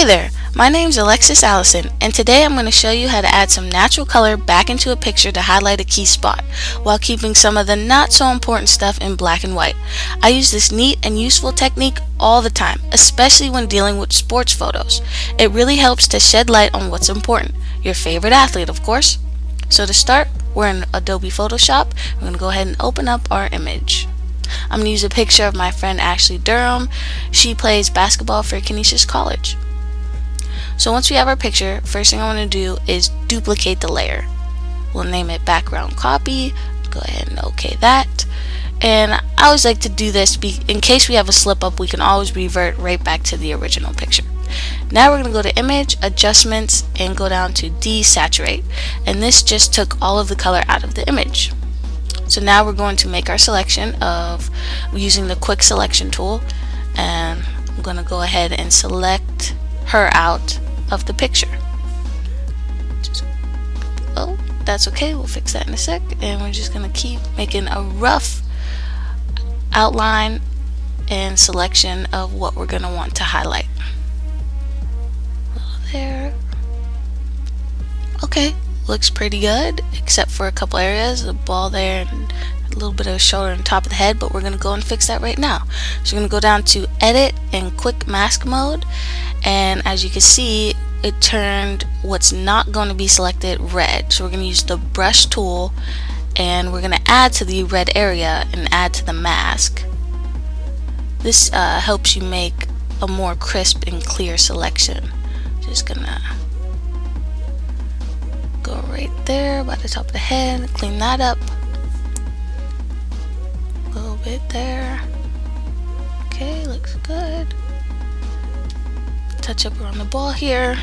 Hey there, my name's Alexis Allison, and today I'm going to show you how to add some natural color back into a picture to highlight a key spot, while keeping some of the not so important stuff in black and white. I use this neat and useful technique all the time, especially when dealing with sports photos. It really helps to shed light on what's important, your favorite athlete of course. So to start, we're in Adobe Photoshop. We're going to go ahead and open up our image. I'm going to use a picture of my friend Ashley Durham. She plays basketball for Canisius College. So once we have our picture, first thing I want to do is duplicate the layer. We'll name it background copy. Go ahead and OK that. And I always like to do this in case we have a slip up, we can always revert right back to the original picture. Now we're going to go to image, adjustments, and go down to desaturate. And this just took all of the color out of the image. So now we're going to make our selection of using the quick selection tool, and I'm going to go ahead and select her out of the picture. Oh, that's okay, we'll fix that in a sec, and we're just going to keep making a rough outline and selection of what we're going to want to highlight. There. Okay, looks pretty good except for a couple areas, the ball there and a little bit of a shoulder and top of the head, but we're going to go and fix that right now. So we're going to go down to edit and quick mask mode, and as you can see it turned what's not going to be selected red. So we're going to use the brush tool and we're going to add to the red area and add to the mask. This helps you make a more crisp and clear selection. Just gonna go right there by the top of the head, clean that up a little bit there. Okay, looks good. Touch up around the ball here.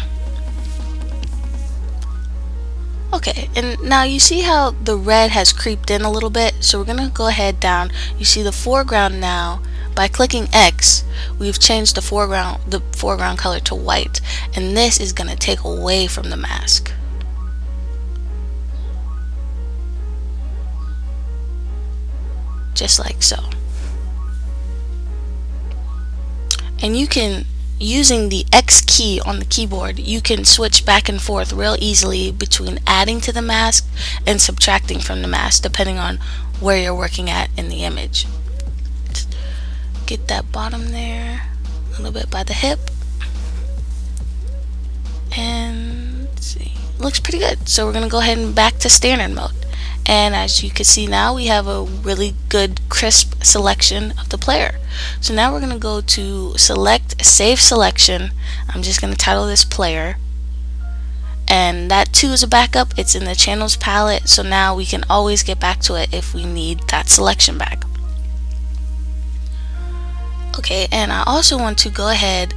Okay, and now you see how the red has creeped in a little bit, so we're gonna go ahead down. You see the foreground now. By clicking X, we've changed the foreground color to white, and this is gonna take away from the mask. Just like so. And you can, using the X key on the keyboard, you can switch back and forth real easily between adding to the mask and subtracting from the mask depending on where you're working at in the image. Get that bottom there a little bit by the hip, and let's see, looks pretty good. So we're gonna go ahead and back to standard mode, and as you can see now we have a really good crisp selection of the player. So now we're gonna go to select save selection. I'm just gonna title this player, and that too is a backup. It's in the channels palette, so now we can always get back to it if we need that selection back. Okay, and I also want to go ahead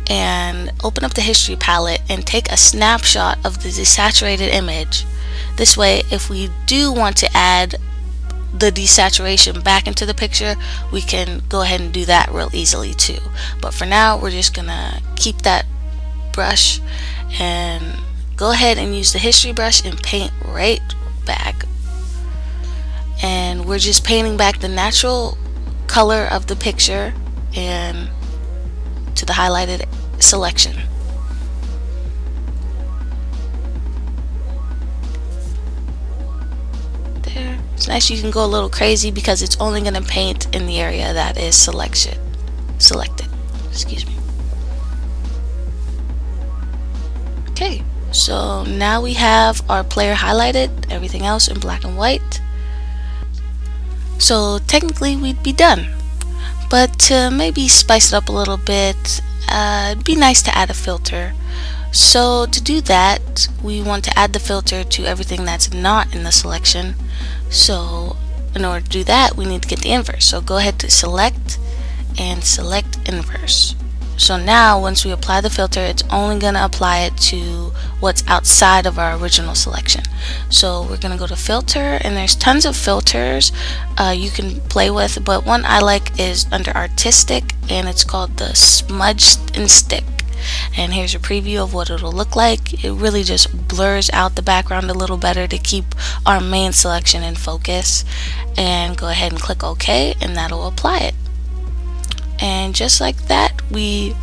and open up the history palette and take a snapshot of the desaturated image. This way, if we do want to add the desaturation back into the picture, we can go ahead and do that real easily too. But for now, we're just gonna keep that brush and go ahead and use the history brush and paint right back. And we're just painting back the natural color of the picture and to the highlighted selection. There. It's nice you can go a little crazy because it's only going to paint in the area that is selected. Excuse me. Okay, so now we have our player highlighted, everything else in black and white. So technically we'd be done. But to maybe spice it up a little bit, it'd be nice to add a filter. So to do that, we want to add the filter to everything that's not in the selection. So in order to do that, we need to get the inverse. So go ahead to select and select inverse. So now once we apply the filter, it's only going to apply it to what's outside of our original selection. So we're going to go to filter, and there's tons of filters you can play with, but one I like is under artistic, and it's called the smudge and stick. And here's a preview of what it'll look like. It really just blurs out the background a little better to keep our main selection in focus. And go ahead and click OK, and that'll apply it. And just like that, we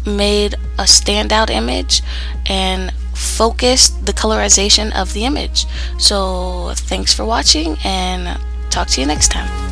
made a standout image and focused the colorization of the image. So thanks for watching, and talk to you next time.